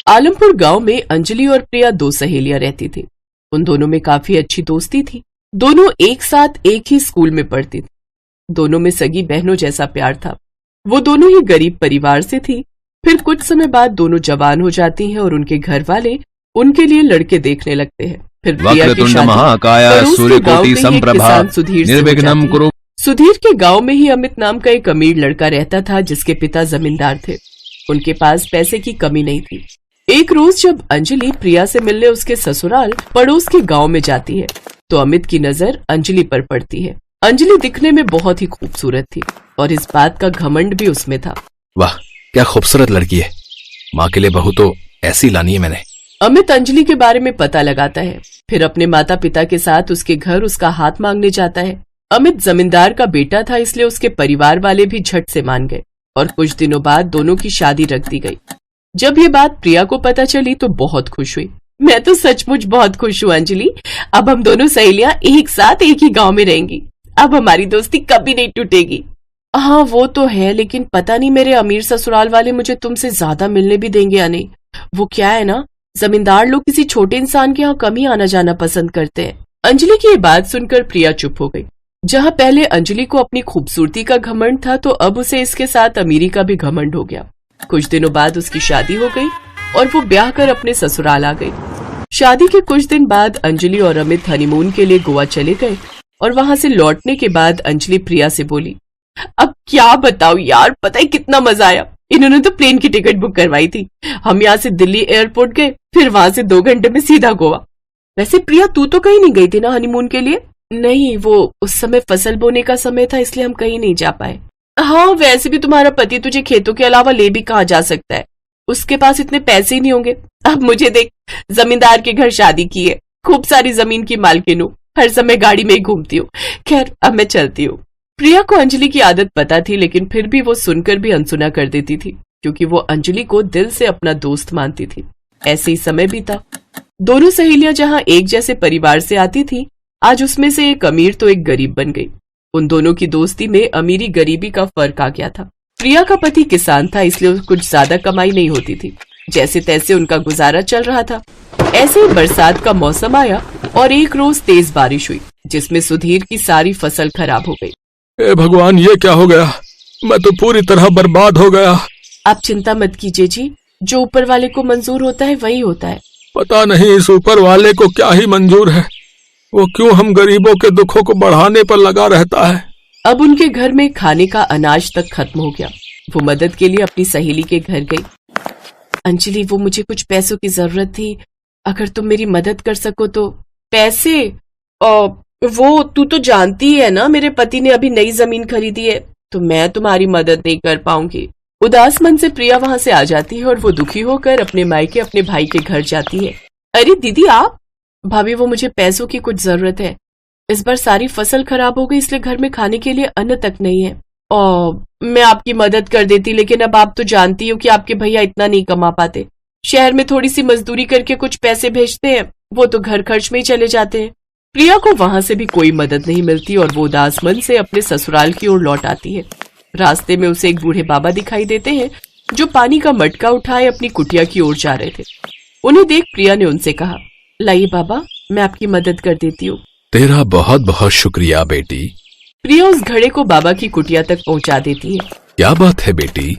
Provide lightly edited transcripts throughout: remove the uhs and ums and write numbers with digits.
आलमपुर गांव में अंजलि और प्रिया दो सहेलियां रहती थी। उन दोनों में काफी अच्छी दोस्ती थी। दोनों एक साथ एक ही स्कूल में पढ़ती थी। दोनों में सगी बहनों जैसा प्यार था। वो दोनों ही गरीब परिवार से थी। फिर कुछ समय बाद दोनों जवान हो जाती हैं और उनके घर वाले उनके लिए लड़के देखने लगते हैं। फिर प्रिया की शादी सुधीर के गांव में ही अमित नाम का एक अमीर लड़का रहता था, जिसके पिता जमींदार थे। उनके पास पैसे की कमी नहीं थी। एक रोज जब अंजलि प्रिया से मिलने उसके ससुराल पड़ोस के गांव में जाती है तो अमित की नजर अंजलि पर पड़ती है। अंजलि दिखने में बहुत ही खूबसूरत थी और इस बात का घमंड भी उसमें था। वाह, क्या खूबसूरत लड़की है। माँ के लिए बहू तो ऐसी लानी है मैंने। अमित अंजलि के बारे में पता लगाता है। फिर अपने माता पिता के साथ उसके घर उसका हाथ मांगने जाता है। अमित जमींदार का बेटा था, इसलिए उसके परिवार वाले भी झट से मान गए और कुछ दिनों बाद दोनों की शादी रख दी गई। जब ये बात प्रिया को पता चली तो बहुत खुश हुई। मैं तो सचमुच बहुत खुश हूँ अंजलि। अब हम दोनों सहेलियां एक साथ एक ही गांव में रहेंगी। अब हमारी दोस्ती कभी नहीं टूटेगी। हाँ वो तो है, लेकिन पता नहीं मेरे अमीर ससुराल वाले मुझे तुमसे ज्यादा मिलने भी देंगे या नहीं। वो क्या है ना, जमींदार लोग किसी छोटे इंसान के यहाँ कम ही आना जाना पसंद करते हैं। अंजलि की ये बात सुनकर प्रिया चुप हो गई। जहाँ पहले अंजलि को अपनी खूबसूरती का घमंड था तो अब उसे इसके साथ अमीरी का भी घमंड हो गया। कुछ दिनों बाद उसकी शादी हो गई और वो ब्याह कर अपने ससुराल आ गई। शादी के कुछ दिन बाद अंजलि और अमित हनीमून के लिए गोवा चले गए और वहां से लौटने के बाद अंजलि प्रिया से बोली, अब क्या बताओ यार, पता है कितना मजा आया। इन्होंने तो प्लेन की टिकट बुक करवाई थी। हम यहाँ से दिल्ली एयरपोर्ट गए, फिर वहां से 2 घंटे में सीधा गोवा। वैसे प्रिया तू तो कहीं नहीं गई थी ना हनीमून के लिए? नहीं, वो उस समय फसल बोने का समय था, इसलिए हम कहीं नहीं जा पाए। हाँ वैसे भी तुम्हारा पति तुझे खेतों के अलावा ले भी कहाँ जा सकता है, उसके पास इतने पैसे ही नहीं होंगे। अब मुझे देख, जमींदार के घर शादी की है, खूब सारी जमीन की मालकिन हूँ, हर समय गाड़ी में ही घूमती हूँ। खैर अब मैं चलती हूँ। प्रिया को अंजलि की आदत पता थी, लेकिन फिर भी वो सुनकर भी अनसुना कर देती थी, क्योंकि वो अंजलि को दिल से अपना दोस्त मानती थी। ऐसे ही समय बीता। दोनों सहेलियां जहाँ एक जैसे परिवार से आती थी, आज उसमें से एक अमीर तो एक गरीब बन गई। उन दोनों की दोस्ती में अमीरी गरीबी का फर्क आ गया था। प्रिया का पति किसान था, इसलिए कुछ ज्यादा कमाई नहीं होती थी। जैसे तैसे उनका गुजारा चल रहा था। ऐसे ही बरसात का मौसम आया और एक रोज तेज बारिश हुई, जिसमें सुधीर की सारी फसल खराब हो गई। ए भगवान, ये क्या हो गया? मैं तो पूरी तरह बर्बाद हो गया। आप चिंता मत कीजिए जी, जो ऊपर वाले को मंजूर होता है वही होता है। पता नहीं इस ऊपर वाले को क्या ही मंजूर है, वो क्यों हम गरीबों के दुखों को बढ़ाने पर लगा रहता है। अब उनके घर में खाने का अनाज तक खत्म हो गया। वो मदद के लिए अपनी सहेली के घर गई। अंजलि, वो मुझे कुछ पैसों की जरूरत थी, अगर तुम मेरी मदद कर सको तो। पैसे? वो तू तो जानती है ना, मेरे पति ने अभी नई जमीन खरीदी है, तो मैं तुम्हारी मदद नहीं कर पाऊंगी। उदास मन से प्रिया वहां से आ जाती है और वो दुखी होकर अपने मायके अपने भाई के घर जाती है। अरे दीदी आप? भाभी, वो मुझे पैसों की कुछ जरूरत है। इस बार सारी फसल खराब हो गई, इसलिए घर में खाने के लिए अन्न तक नहीं है। मैं आपकी मदद कर देती, लेकिन अब आप तो जानती हो कि आपके भैया इतना नहीं कमा पाते। शहर में थोड़ी सी मजदूरी करके कुछ पैसे भेजते हैं, वो तो घर खर्च में ही चले जाते हैं। प्रिया को वहां से भी कोई मदद नहीं मिलती और वो उदास मन से अपने ससुराल की ओर लौट आती है। रास्ते में उसे एक बूढ़े बाबा दिखाई देते हैं, जो पानी का मटका उठाए अपनी कुटिया की ओर जा रहे थे। उन्हें देख प्रिया ने उनसे कहा, लाइए बाबा, मैं आपकी मदद कर देती हूँ। तेरा बहुत बहुत शुक्रिया बेटी। प्रिया उस घड़े को बाबा की कुटिया तक पहुँचा देती है। क्या बात है बेटी,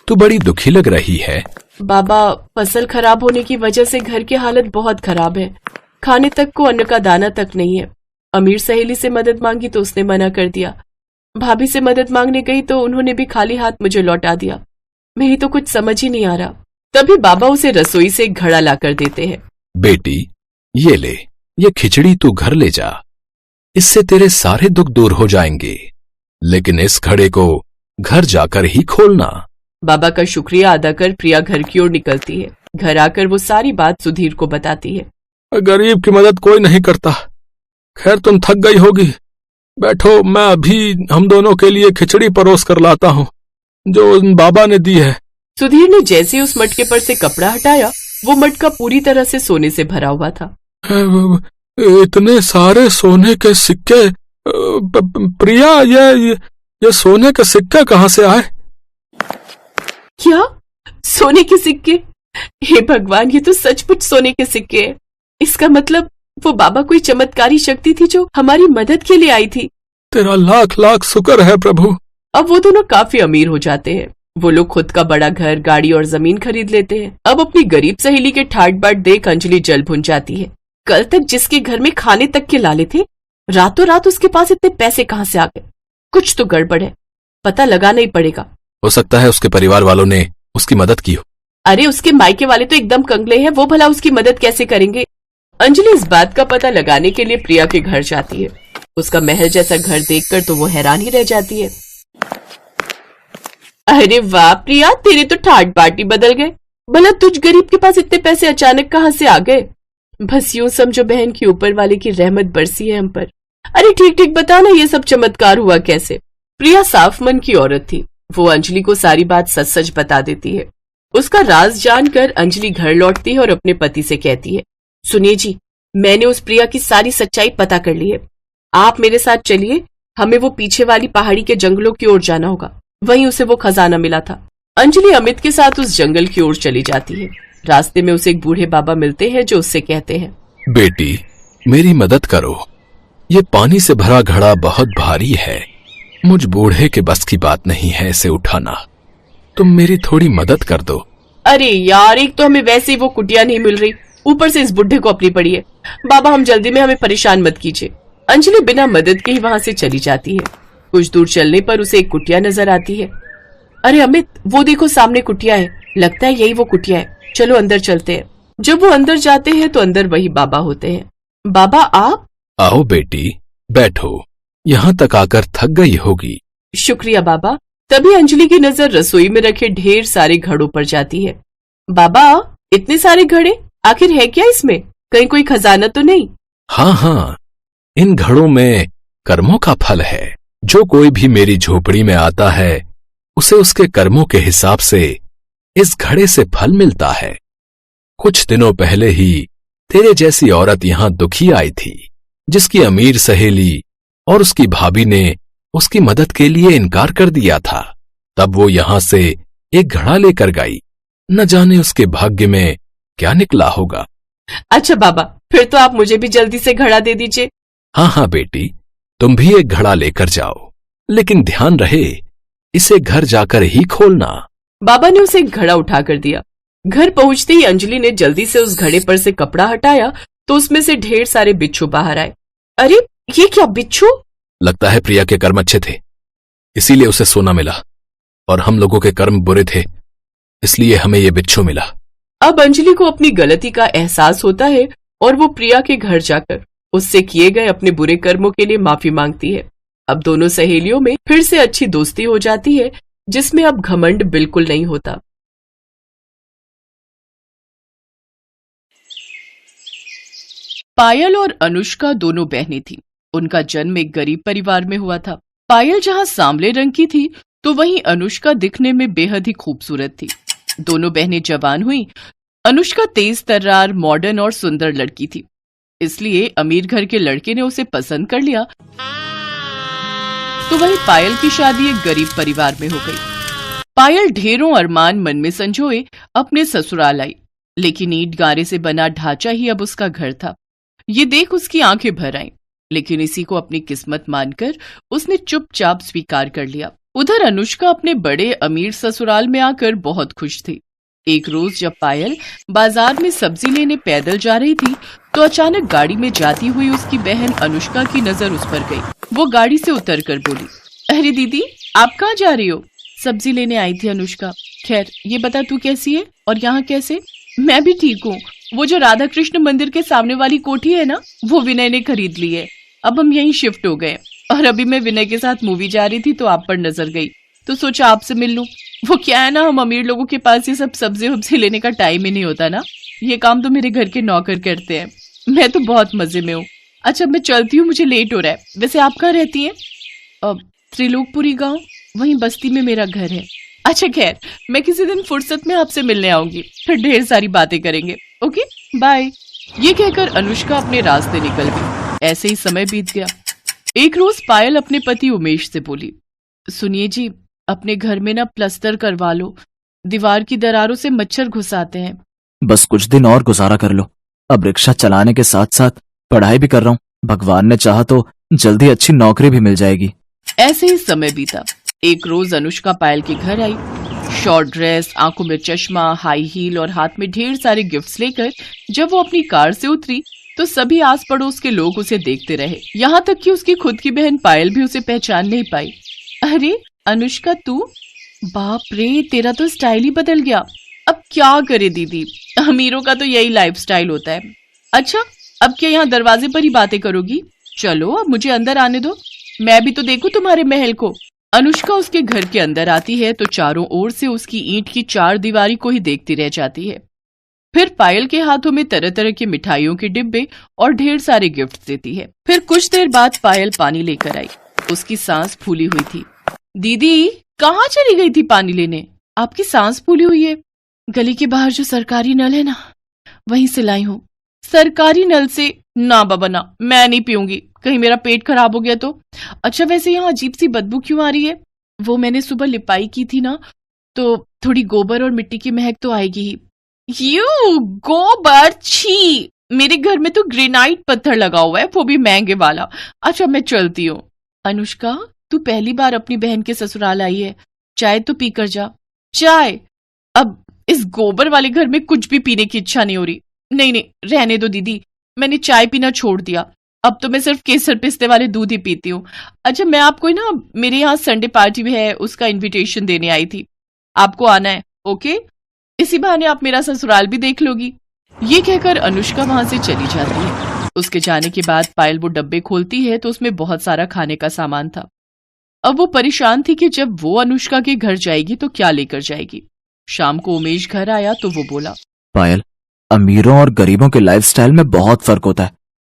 तू बड़ी दुखी लग रही है। बाबा, फसल खराब होने की वजह से घर की हालत बहुत खराब है। खाने तक को अन्न का दाना तक नहीं है। अमीर सहेली से मदद मांगी तो उसने मना कर दिया। भाभी से मदद मांगने गई तो उन्होंने भी खाली हाथ मुझे लौटा दिया। मेरी तो कुछ समझ ही नहीं आ रहा। तभी बाबा उसे रसोई से एक घड़ा ला कर देते हैं। बेटी ये ले, ये खिचड़ी तू घर ले जा, इससे तेरे सारे दुख दूर हो जाएंगे, लेकिन इस घड़े को घर जाकर ही खोलना। बाबा का शुक्रिया अदा कर प्रिया घर की ओर निकलती है। घर आकर वो सारी बात सुधीर को बताती है। गरीब की मदद कोई नहीं करता। खैर तुम थक गई होगी, बैठो, मैं अभी हम दोनों के लिए खिचड़ी परोस कर लाता हूँ जो उन बाबा ने दी है। सुधीर ने जैसे उस मटके पर से कपड़ा हटाया, वो मटका पूरी तरह से सोने से भरा हुआ था। इतने सारे सोने के सिक्के, प्रिया ये सोने के सिक्के कहाँ से आए? क्या? सोने के सिक्के? हे भगवान, ये तो सचमुच सोने के सिक्के हैं। इसका मतलब वो बाबा कोई चमत्कारी शक्ति थी जो हमारी मदद के लिए आई थी। तेरा लाख लाख शुक्र है प्रभु। अब वो दोनों काफी अमीर हो जाते हैं। वो लोग खुद का बड़ा घर, गाड़ी और जमीन खरीद लेते हैं। अब अपनी गरीब सहेली के ठाट बाट देख अंजलि जल भुन जाती है। कल तक जिसके घर में खाने तक के लाले थे, रातों रात उसके पास इतने पैसे कहाँ से आ गए? कुछ तो गड़बड़ है, पता लगाना ही पड़ेगा। हो सकता है उसके परिवार वालों ने उसकी मदद की हो। अरे उसके मायके वाले तो एकदम कंगले हैं, वो भला उसकी मदद कैसे करेंगे? अंजलि इस बात का पता लगाने के लिए प्रिया के घर जाती है। उसका महल जैसा घर देखकर तो वो हैरान ही रह जाती है। अरे वाह प्रिया, तेरे तो ठाट बाट ही बदल गए। भला तुझ गरीब के पास इतने पैसे अचानक कहाँ से आ गए? बस यूं समझो बहन की ऊपर वाले की रहमत बरसी है हम पर। अरे ठीक ठीक बता ना, ये सब चमत्कार हुआ कैसे? प्रिया साफ मन की औरत थी। वो अंजलि को सारी बात सच सच बता देती है। उसका राज जानकर अंजलि घर लौटती है और अपने पति से कहती है, सुनिए जी, मैंने उस प्रिया की सारी सच्चाई पता कर ली है। आप मेरे साथ चलिए, हमें वो पीछे वाली पहाड़ी के जंगलों की ओर जाना होगा। वहीं उसे वो खजाना मिला था। अंजलि अमित के साथ उस जंगल की ओर चली जाती है। रास्ते में उसे एक बूढ़े बाबा मिलते हैं जो उससे कहते हैं, बेटी मेरी मदद करो, ये पानी से भरा घड़ा बहुत भारी है। मुझ बूढ़े के बस की बात नहीं है इसे उठाना। तुम मेरी थोड़ी मदद कर दो। अरे यार, एक तो हमें वैसे ही वो कुटिया नहीं मिल रही, ऊपर से इस बुढ़े को अपनी पड़ी है। बाबा हम जल्दी में, हमें परेशान मत कीजिए। अंजलि बिना मदद के ही वहां से चली जाती है। कुछ दूर चलने पर उसे एक कुटिया नजर आती है। अरे अमित, वो देखो सामने कुटिया है, लगता है यही वो कुटिया है। चलो अंदर चलते हैं। जब वो अंदर जाते हैं तो अंदर वही बाबा होते हैं। बाबा आप? आओ बेटी बैठो, यहाँ तक आकर थक गई होगी। शुक्रिया बाबा। तभी अंजलि की नजर रसोई में रखे ढेर सारे घड़ों पर जाती है। बाबा इतने सारे घड़े, आखिर है क्या इसमें? कहीं कोई खजाना तो नहीं? हाँ हाँ, इन घड़ों में कर्मों का फल है। जो कोई भी मेरी झोपड़ी में आता है उसे उसके कर्मों के हिसाब से इस घड़े से फल मिलता है। कुछ दिनों पहले ही तेरे जैसी औरत यहाँ दुखी आई थी, जिसकी अमीर सहेली और उसकी भाभी ने उसकी मदद के लिए इनकार कर दिया था। तब वो यहां से एक घड़ा लेकर गई। न जाने उसके भाग्य में क्या निकला होगा। अच्छा बाबा, फिर तो आप मुझे भी जल्दी से घड़ा दे दीजिए। हाँ हाँ बेटी, तुम भी एक घड़ा लेकर जाओ, लेकिन ध्यान रहे इसे घर जाकर ही खोलना। बाबा ने उसे एक घड़ा उठाकर दिया। घर पहुंचते ही अंजलि ने जल्दी से उस घड़े पर से कपड़ा हटाया तो उसमें से ढेर सारे बिच्छू बाहर आए। अरे ये क्या बिच्छू? लगता है प्रिया के कर्म अच्छे थे, इसीलिए उसे सोना मिला, और हम लोगों के कर्म बुरे थे, इसलिए हमें ये बिच्छू मिला। अब अंजलि को अपनी गलती का एहसास होता है और वो प्रिया के घर जाकर उससे किए गए अपने बुरे कर्मों के लिए माफी मांगती है। अब दोनों सहेलियों में फिर से अच्छी दोस्ती हो जाती है, जिसमें अब घमंड बिल्कुल नहीं होता। पायल और अनुष्का दोनों बहनें थीं। उनका जन्म एक गरीब परिवार में हुआ था। पायल जहां सांवले रंग की थी तो वहीं अनुष्का दिखने में बेहद ही खूबसूरत थी। दोनों बहनें जवान हुईं। अनुष्का तेज तर्रार, मॉडर्न और सुंदर लड़की थी, इसलिए अमीर घर के लड़के ने उसे पसंद कर लिया। तो वहीं पायल की शादी एक गरीब परिवार में हो गई। पायल ढेरों अरमान मन में संजोए अपने ससुराल आई, लेकिन ईंट गारे से बना ढांचा ही अब उसका घर था। ये देख उसकी आंखें भर आईं, लेकिन इसी को अपनी किस्मत मानकर उसने चुपचाप स्वीकार कर लिया। उधर अनुष्का अपने बड़े अमीर ससुराल में आकर बहुत खुश थी। एक रोज जब पायल बाजार में सब्जी लेने पैदल जा रही थी तो अचानक गाड़ी में जाती हुई उसकी बहन अनुष्का की नजर उस पर गई। वो गाड़ी से उतरकर बोली, अरे दीदी आप कहाँ जा रही हो? सब्जी लेने आई थी अनुष्का। खैर ये बता तू कैसी है और यहाँ कैसे? मैं भी ठीक हूँ। वो जो राधा कृष्ण मंदिर के सामने वाली कोठी है ना, वो विनय ने खरीद ली है। अब हम यहीं शिफ्ट हो गए और अभी मैं विनय के साथ मूवी जा रही थी तो आप पर नजर गई, तो सोचा आपसे मिल लूं। वो क्या है ना, हम अमीर लोगों के पास ये सब सब्जी वब्जी लेने का टाइम ही नहीं होता ना, ये काम तो मेरे घर के नौकर करते हैं। मैं तो बहुत मजे में हूँ। अच्छा मैं चलती हूँ, मुझे लेट हो रहा है। वैसे आप कहाँ रहती हैं? त्रिलोकपुरी गांव, वहीं बस्ती में मेरा घर है। अच्छा खैर, मैं किसी दिन फुर्सत में आपसे मिलने आऊंगी, फिर ढेर सारी बातें करेंगे। Okay bye. ये कहकर अनुष्का अपने रास्ते निकल गई। ऐसे ही समय बीत गया। एक रोज पायल अपने पति उमेश से बोली, सुनिए जी, अपने घर में ना प्लस्तर करवा लो, दीवार की दरारों से मच्छर घुस आते हैं। बस कुछ दिन और गुजारा कर लो। अब रिक्शा चलाने के साथ साथ पढ़ाई भी कर रहा हूँ। भगवान ने चाहा तो जल्दी अच्छी नौकरी भी मिल जाएगी। ऐसे ही समय बीता। एक रोज अनुष्का पायल के घर आई, शॉर्ट ड्रेस, आंखों में चश्मा, हाई हील और हाथ में ढेर सारे गिफ्ट्स लेकर। जब वो अपनी कार से उतरी तो सभी आस पड़ोस के लोग उसे देखते रहे, यहाँ तक कि उसकी खुद की बहन पायल भी उसे पहचान नहीं पाई। अरे अनुष्का, तू? बाप रे, तेरा तो स्टाइल ही बदल गया। अब क्या करे दीदी, अमीरों का तो यही लाइफस्टाइल होता है। अच्छा, अब क्या यहाँ दरवाजे पर ही बातें करोगी? चलो अब मुझे अंदर आने दो, मैं भी तो देखूं तुम्हारे महल को। अनुष्का उसके घर के अंदर आती है तो चारों ओर से उसकी ईंट की चार दीवारी को ही देखती रह जाती है। फिर पायल के हाथों में तरह तरह की मिठाइयों के डिब्बे और ढेर सारे गिफ्ट देती है। फिर कुछ देर बाद पायल पानी लेकर आई। उसकी सांस फूली हुई थी। दीदी, कहाँ चली गई थी पानी लेने? आपकी सांस फूली हुई है। गली के बाहर जो सरकारी नल है ना, वहीं से लाई हूँ। सरकारी नल से? ना बाबा ना, मैं नहीं पीऊंगी, कहीं मेरा पेट खराब हो गया तो। अच्छा, वैसे यहाँ अजीब सी बदबू क्यों आ रही है? वो मैंने सुबह लिपाई की थी ना, तो थोड़ी गोबर और मिट्टी की महक तो आएगी ही। यू गोबर, छी! मेरे घर में तो ग्रेनाइट पत्थर लगा हुआ है, वो भी महंगे वाला। अच्छा, मैं चलती हूँ। अनुष्का, तू पहली बार अपनी बहन के ससुराल आई है, चाय तो पी कर जा। चाय? अब इस गोबर वाले घर में कुछ भी पीने की इच्छा नहीं हो रही। नहीं नहीं, रहने दो दीदी, मैंने चाय पीना छोड़ दिया। अब तो मैं सिर्फ केसर पिस्ते वाले दूध ही पीती हूँ। अच्छा, मैं आपको ना मेरे यहाँ संडे पार्टी भी है, उसका इनविटेशन देने आई थी, आपको आना है। ओके, इसी बहाने आप मेरा ससुराल भी देख लोगी। ये कहकर अनुष्का वहां से चली जाती है। उसके जाने के बाद पायल वो डब्बे खोलती है तो उसमें बहुत सारा खाने का सामान था। अब वो परेशान थी कि जब वो अनुष्का के घर जाएगी तो क्या लेकर जाएगी। शाम को उमेश घर आया तो वो बोला, पायल, अमीरों और गरीबों के लाइफस्टाइल में बहुत फर्क होता है,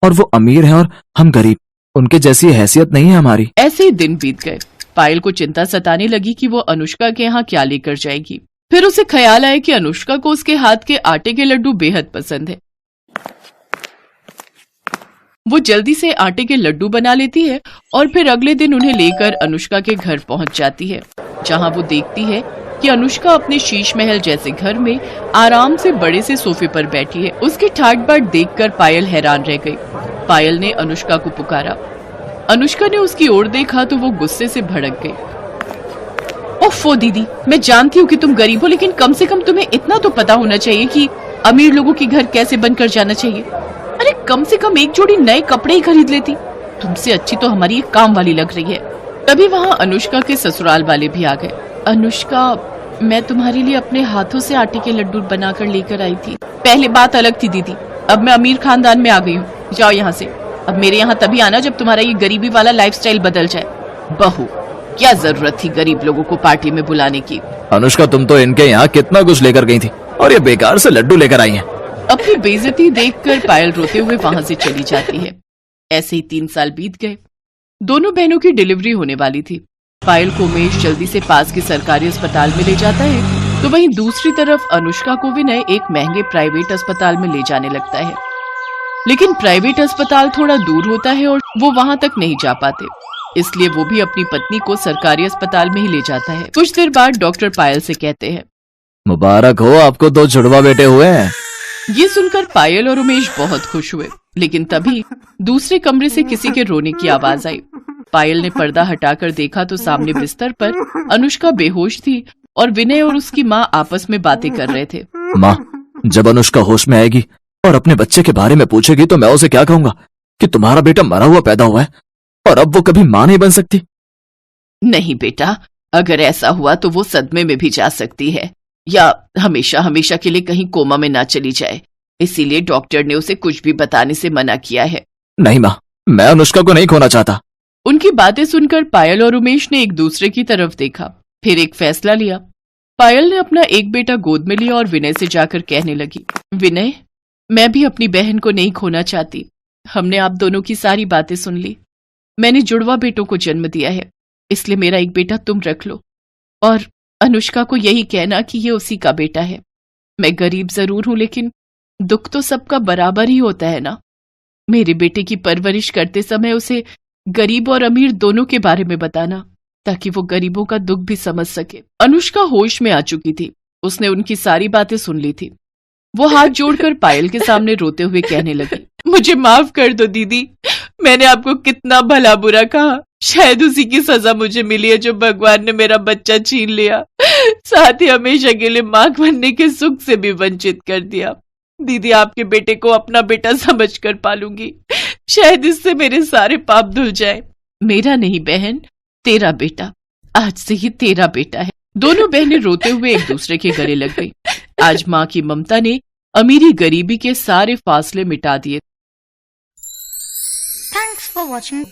और वो अमीर हैं और हम गरीब, उनके जैसी हैसियत नहीं है हमारी। ऐसे ही दिन बीत गए। पायल को चिंता सताने लगी कि वो अनुष्का के यहाँ क्या लेकर जाएगी। फिर उसे ख्याल आया कि अनुष्का को उसके हाथ के आटे के लड्डू बेहद पसंद है। वो जल्दी से आटे के लड्डू बना लेती है और फिर अगले दिन उन्हें लेकर अनुष्का के घर पहुंच जाती है, जहां वो देखती है कि अनुष्का अपने शीश महल जैसे घर में आराम से बड़े से सोफे पर बैठी है। उसकी ठाट बाट देखकर पायल हैरान रह गई। पायल ने अनुष्का को पुकारा। अनुष्का ने उसकी ओर देखा तो वो गुस्से से भड़क गई। ओफो दीदी, मैं जानती हूँ कि तुम गरीब हो, लेकिन कम से कम तुम्हें इतना तो पता होना चाहिए कि अमीर लोगों के घर कैसे बनकर जाना चाहिए। अरे कम से कम एक जोड़ी नए कपड़े ही खरीद लेती। तुमसे अच्छी तो हमारी एक काम वाली लग रही है। तभी वहाँ अनुष्का के ससुराल वाले भी आ गए। अनुष्का, मैं तुम्हारे लिए अपने हाथों से आटे के लड्डू बनाकर लेकर आई थी। पहले बात अलग थी दीदी, अब मैं अमीर खानदान में आ गई हूँ। जाओ यहाँ से। अब मेरे यहाँ तभी आना जब तुम्हारा ये गरीबी वाला लाइफस्टाइल बदल जाए। बहू, क्या जरूरत थी गरीब लोगों को पार्टी में बुलाने की? अनुष्का, तुम तो इनके यहाँ कितना कुछ लेकर गई थी और ये बेकार से लड्डू लेकर आई हैं। अपनी बेइज्जती देखकर पायल रोते हुए वहां से चली जाती है। ऐसे ही 3 साल बीत गए। दोनों बहनों की डिलीवरी होने वाली थी। पायल को उमेश जल्दी से पास के सरकारी अस्पताल में ले जाता है, तो वहीं दूसरी तरफ अनुष्का को विनय एक महंगे प्राइवेट अस्पताल में ले जाने लगता है। लेकिन प्राइवेट अस्पताल थोड़ा दूर होता है और वो वहां तक नहीं जा पाते, इसलिए वो भी अपनी पत्नी को सरकारी अस्पताल में ही ले जाता है। कुछ देर बाद डॉक्टर पायल से कहते हैं, मुबारक हो, आपको 2 जुड़वा बेटे हुए हैं। ये सुनकर पायल और उमेश बहुत खुश हुए, लेकिन तभी दूसरे कमरे से किसी के रोने की आवाज आई। पायल ने पर्दा हटाकर देखा तो सामने बिस्तर पर अनुष्का बेहोश थी और विनय और उसकी माँ आपस में बातें कर रहे थे। माँ, जब अनुष्का होश में आएगी और अपने बच्चे के बारे में पूछेगी तो मैं उसे क्या कहूंगा कि तुम्हारा बेटा मरा हुआ पैदा हुआ है और अब वो कभी माँ नहीं बन सकती? नहीं बेटा, अगर ऐसा हुआ तो वो सदमे में भी जा सकती है या हमेशा हमेशा के लिए कहीं कोमा में ना चली जाए, इसीलिए डॉक्टर ने उसे कुछ भी बताने से मना किया है। नहीं माँ, मैं अनुष्का को नहीं खोना चाहता। उनकी बातें सुनकर पायल और उमेश ने एक दूसरे की तरफ देखा, फिर एक फैसला लिया। पायल ने अपना एक बेटा गोद में लिया और विनय से जाकर कहने लगी, विनय, मैं भी अपनी बहन को नहीं खोना चाहती। हमने आप दोनों की सारी बातें सुन ली। मैंने जुड़वा बेटों को जन्म दिया है, इसलिए मेरा एक बेटा तुम रख लो और अनुष्का को यही कहना कि ये उसी का बेटा है। मैं गरीब जरूर हूं, लेकिन दुख तो सबका बराबर ही होता है ना। मेरे बेटे की परवरिश करते समय उसे गरीब और अमीर दोनों के बारे में बताना, ताकि वो गरीबों का दुख भी समझ सके। अनुष्का होश में आ चुकी थी। उसने उनकी सारी बातें सुन ली थी। वो हाथ जोड़कर पायल के सामने रोते हुए कहने लगी, मुझे माफ कर दो दीदी, मैंने आपको कितना भला बुरा कहा। शायद उसी की सजा मुझे मिली है जो भगवान ने मेरा बच्चा छीन लिया, साथ ही हमेशा के लिए मां बनने के सुख से भी वंचित कर दिया। दीदी, आपके बेटे को अपना बेटा समझकर पालूंगी, शायद इससे मेरे सारे पाप धुल जाए। मेरा नहीं बहन, तेरा बेटा, आज से ही तेरा बेटा है। दोनों बहनें रोते हुए एक दूसरे के गले लग गई। आज माँ की ममता ने अमीरी गरीबी के सारे फासले मिटा दिए। Thanks for watching.